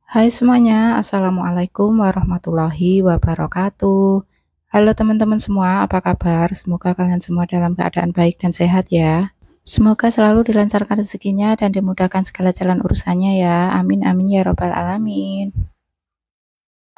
Hai semuanya, Assalamualaikum warahmatullahi wabarakatuh. Halo teman-teman semua, apa kabar? Semoga kalian semua dalam keadaan baik dan sehat ya. Semoga selalu dilancarkan rezekinya dan dimudahkan segala jalan urusannya ya. Amin amin ya robbal alamin.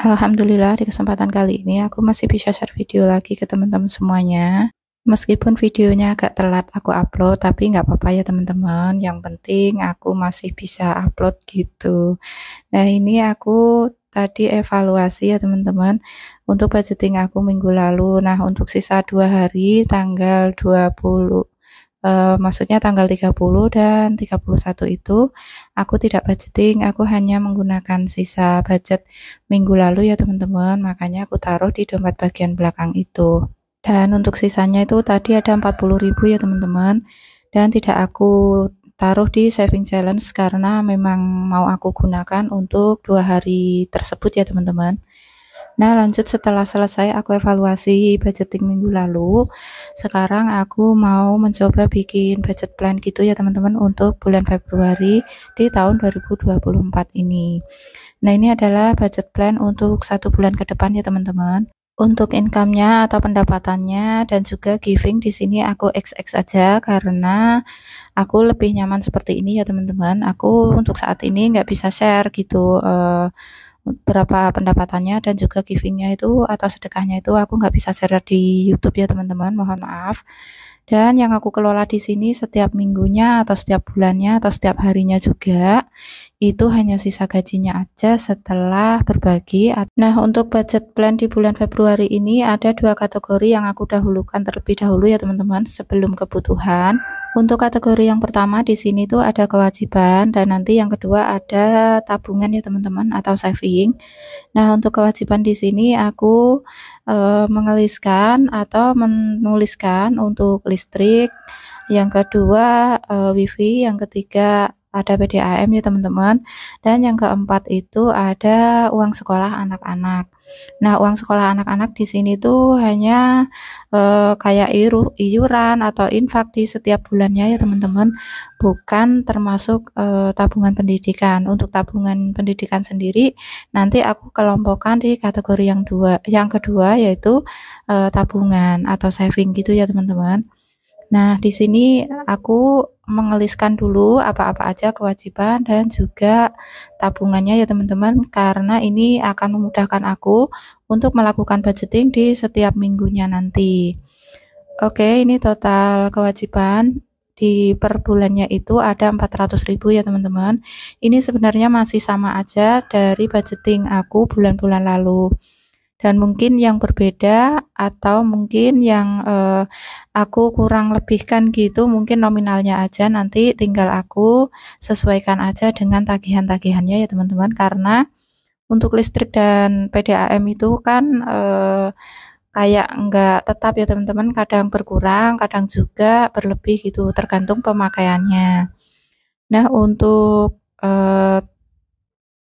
Alhamdulillah di kesempatan kali ini aku masih bisa share video lagi ke teman-teman semuanya. Meskipun videonya agak telat aku upload, tapi nggak apa-apa ya teman-teman. Yang penting aku masih bisa upload gitu. Nah, ini aku tadi evaluasi ya teman-teman untuk budgeting aku minggu lalu. Nah, untuk sisa 2 hari tanggal 20 maksudnya tanggal 30 dan 31 itu aku tidak budgeting, aku hanya menggunakan sisa budget minggu lalu ya teman-teman. Makanya aku taruh di dompet bagian belakang itu. Dan untuk sisanya itu tadi ada 40.000 ya teman-teman. Dan tidak aku taruh di saving challenge karena memang mau aku gunakan untuk 2 hari tersebut ya teman-teman. Nah, lanjut setelah selesai aku evaluasi budgeting minggu lalu, sekarang aku mau mencoba bikin budget plan gitu ya teman-teman untuk bulan Februari di tahun 2024 ini. Nah, ini adalah budget plan untuk 1 bulan ke depan ya teman-teman. Untuk income-nya atau pendapatannya dan juga giving di sini aku XX aja karena aku lebih nyaman seperti ini ya teman-teman. Aku untuk saat ini nggak bisa share gitu berapa pendapatannya dan juga givingnya itu atau sedekahnya itu aku nggak bisa share di YouTube ya teman-teman, mohon maaf. Dan yang aku kelola di sini setiap minggunya atau setiap bulannya atau setiap harinya juga itu hanya sisa gajinya aja setelah berbagi. Nah, untuk budget plan di bulan Februari ini ada 2 kategori yang aku dahulukan terlebih dahulu ya teman-teman sebelum kebutuhan. Untuk kategori yang pertama di sini tuh ada kewajiban dan nanti yang kedua ada tabungan ya teman-teman atau saving. Nah, untuk kewajiban di sini aku mengeliskan atau menuliskan untuk listrik, yang kedua wifi, yang ketiga ada PDAM ya teman-teman, dan yang keempat itu ada uang sekolah anak-anak. Nah, uang sekolah anak-anak di sini tuh hanya kayak iuran atau infak di setiap bulannya ya teman-teman, bukan termasuk tabungan pendidikan. Untuk tabungan pendidikan sendiri nanti aku kelompokkan di kategori yang kedua yaitu tabungan atau saving gitu ya teman-teman. Nah, di sini aku mengeliskan dulu apa-apa aja kewajiban dan juga tabungannya ya teman-teman, karena ini akan memudahkan aku untuk melakukan budgeting di setiap minggunya nanti. Oke, ini total kewajiban di per bulannya itu ada 400.000 ya teman-teman. Ini sebenarnya masih sama aja dari budgeting aku bulan-bulan lalu. Dan mungkin yang berbeda atau mungkin yang aku kurang lebihkan gitu mungkin nominalnya aja, nanti tinggal aku sesuaikan aja dengan tagihan-tagihannya ya teman-teman, karena untuk listrik dan PDAM itu kan kayak enggak tetap ya teman-teman, kadang berkurang kadang juga berlebih gitu tergantung pemakaiannya. Nah, untuk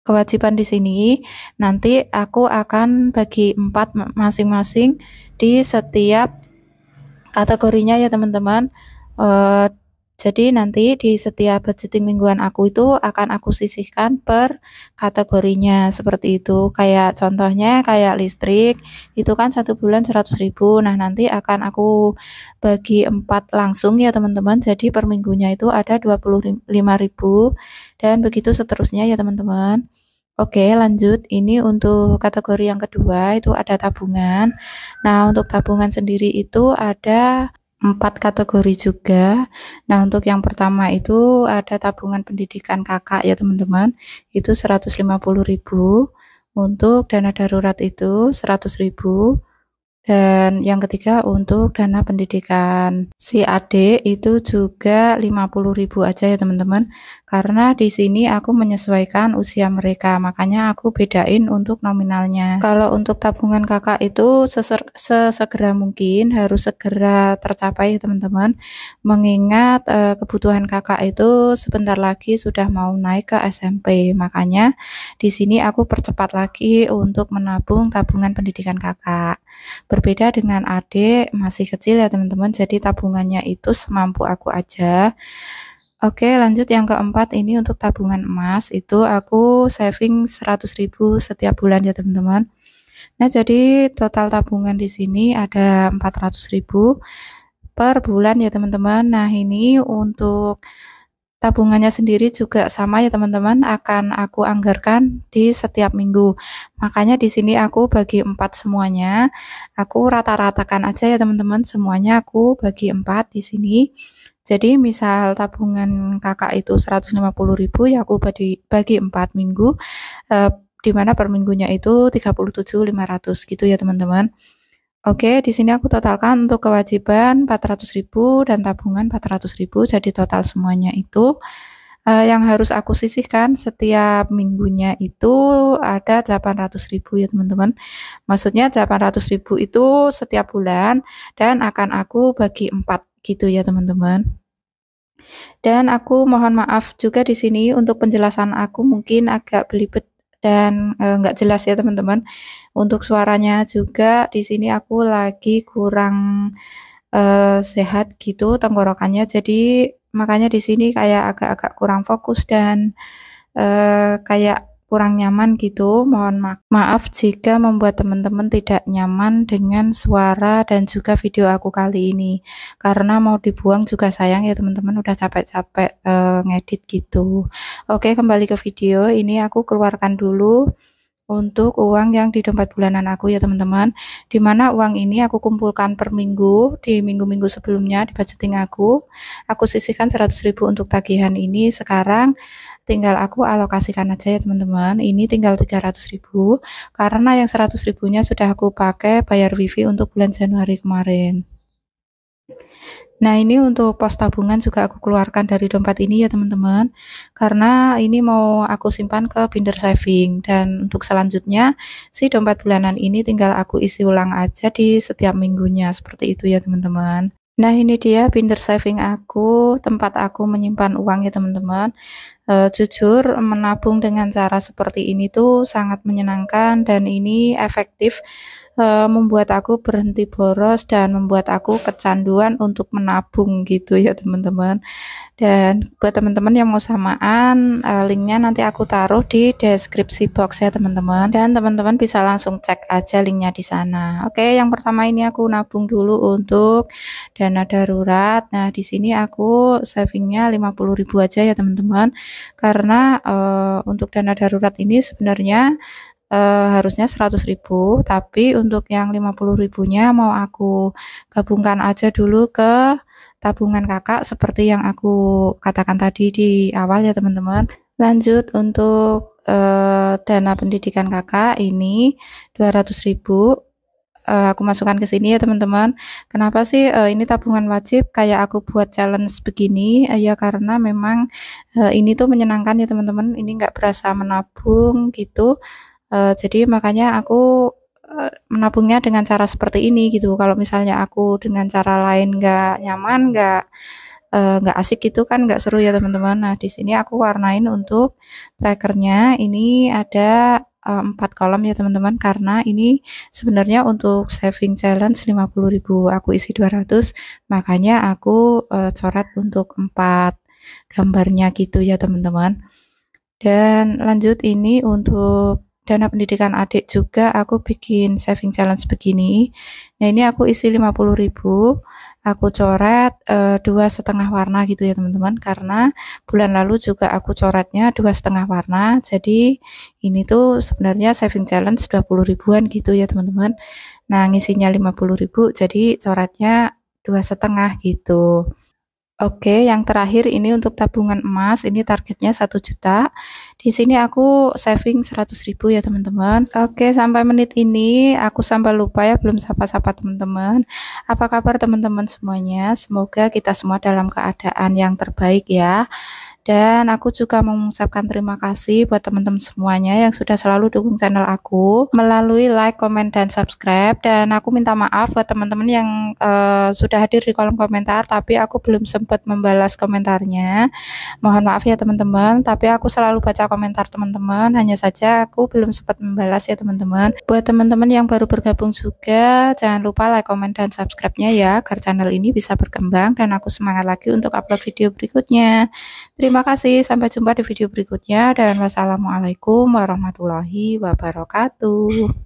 kewajiban di sini nanti aku akan bagi 4 masing-masing di setiap kategorinya ya teman-teman. Jadi nanti di setiap budgeting mingguan aku itu akan aku sisihkan per kategorinya seperti itu. Kayak contohnya kayak listrik itu kan 1 bulan 100.000. Nah, nanti akan aku bagi 4 langsung ya teman-teman. Jadi per minggunya itu ada 25.000 dan begitu seterusnya ya teman-teman. Oke, lanjut. Ini untuk kategori yang kedua itu ada tabungan. Nah, untuk tabungan sendiri itu ada 4 kategori juga. Nah, untuk yang pertama itu ada tabungan pendidikan kakak ya teman-teman, itu 150.000. Untuk dana darurat itu 100.000. Dan yang ketiga untuk dana pendidikan si adik itu juga 50.000 aja ya teman-teman, karena di sini aku menyesuaikan usia mereka, makanya aku bedain untuk nominalnya. Kalau untuk tabungan kakak itu sesegera mungkin harus segera tercapai ya teman-teman, mengingat kebutuhan kakak itu sebentar lagi sudah mau naik ke SMP, makanya di sini aku percepat lagi untuk menabung tabungan pendidikan kakak. Berbeda dengan adik masih kecil ya teman-teman, jadi tabungannya itu semampu aku aja. Oke, lanjut yang keempat ini untuk tabungan emas, itu aku saving 100.000 setiap bulan ya teman-teman. Nah, jadi total tabungan di sini ada 400.000 per bulan ya teman-teman. Nah, ini untuk tabungannya sendiri juga sama ya teman-teman, akan aku anggarkan di setiap minggu. Makanya di sini aku bagi 4 semuanya. Aku rata-ratakan aja ya teman-teman, semuanya aku bagi 4 di sini. Jadi misal tabungan kakak itu 150.000 ya aku bagi 4 minggu, di mana per minggunya itu 37.500 gitu ya teman-teman. Oke, di sini aku totalkan untuk kewajiban 400.000 dan tabungan 400.000, jadi total semuanya itu yang harus aku sisihkan setiap minggunya itu ada 800.000 ya teman-teman. Maksudnya 800.000 itu setiap bulan dan akan aku bagi 4 gitu ya teman-teman. Dan aku mohon maaf juga di sini untuk penjelasan aku mungkin agak belibet dan nggak jelas ya teman-teman. Untuk suaranya juga di sini aku lagi kurang sehat gitu tenggorokannya, jadi makanya di sini kayak agak-agak kurang fokus dan kayak kurang nyaman gitu. Mohon maaf jika membuat teman-teman tidak nyaman dengan suara dan juga video aku kali ini, karena mau dibuang juga sayang ya teman-teman, udah capek-capek ngedit gitu. Oke, kembali ke video. Ini aku keluarkan dulu untuk uang yang di dompet bulanan aku ya teman-teman, dimana uang ini aku kumpulkan per minggu di minggu-minggu sebelumnya di budgeting aku sisihkan 100.000 untuk tagihan ini. Sekarang tinggal aku alokasikan aja ya teman-teman, ini tinggal 300.000 karena yang 100.000 nya sudah aku pakai bayar wifi untuk bulan Januari kemarin. Nah, ini untuk pos tabungan juga aku keluarkan dari dompet ini ya teman-teman, karena ini mau aku simpan ke binder saving, dan untuk selanjutnya si dompet bulanan ini tinggal aku isi ulang aja di setiap minggunya, seperti itu ya teman-teman. Nah, ini dia binder saving aku, tempat aku menyimpan uang ya teman-teman. Jujur menabung dengan cara seperti ini tuh sangat menyenangkan dan ini efektif membuat aku berhenti boros dan membuat aku kecanduan untuk menabung gitu ya teman-teman. Dan buat teman-teman yang mau samaan, linknya nanti aku taruh di deskripsi box ya teman-teman, dan teman-teman bisa langsung cek aja linknya di sana. Oke, yang pertama ini aku nabung dulu untuk dana darurat. Nah, di sini aku savingnya 50.000 aja ya teman-teman, karena untuk dana darurat ini sebenarnya harusnya 100.000, tapi untuk yang 50.000-nya mau aku gabungkan aja dulu ke tabungan kakak seperti yang aku katakan tadi di awal ya teman-teman. Lanjut untuk dana pendidikan kakak ini 200.000 aku masukkan ke sini ya teman-teman. Kenapa sih ini tabungan wajib kayak aku buat challenge begini? Ya karena memang ini tuh menyenangkan ya teman-teman. Ini nggak berasa menabung gitu. Jadi makanya aku menabungnya dengan cara seperti ini gitu. Kalau misalnya aku dengan cara lain nggak nyaman, nggak asik gitu kan, nggak seru ya teman-teman. Nah, di sini aku warnain untuk trackernya ini ada 4 kolom ya teman-teman, karena ini sebenarnya untuk saving challenge 50.000 aku isi 200, makanya aku coret untuk 4 gambarnya gitu ya teman-teman. Dan lanjut ini untuk dana pendidikan adik juga aku bikin saving challenge begini. Nah, ini aku isi 50.000, aku coret 2,5 warna gitu ya teman-teman, karena bulan lalu juga aku coretnya 2,5 warna, jadi ini tuh sebenarnya saving challenge 20 ribuan gitu ya teman-teman. Nah, ngisinya 50.000, jadi coretnya 2,5 gitu. Oke, yang terakhir ini untuk tabungan emas, ini targetnya 1 juta. Di sini aku saving 100.000 ya teman-teman. Oke, sampai menit ini aku sampai lupa ya, belum sapa-sapa teman-teman. Apa kabar teman-teman semuanya? Semoga kita semua dalam keadaan yang terbaik ya. Dan aku juga mengucapkan terima kasih buat teman-teman semuanya yang sudah selalu dukung channel aku melalui like, komen, dan subscribe. Dan aku minta maaf buat teman-teman yang sudah hadir di kolom komentar tapi aku belum sempat membalas komentarnya. Mohon maaf ya teman-teman, tapi aku selalu baca komentar teman-teman, hanya saja aku belum sempat membalas ya teman-teman. Buat teman-teman yang baru bergabung juga, jangan lupa like, komen, dan subscribe-nya ya, agar channel ini bisa berkembang dan aku semangat lagi untuk upload video berikutnya. Terima kasih, sampai jumpa di video berikutnya, dan wassalamualaikum warahmatullahi wabarakatuh.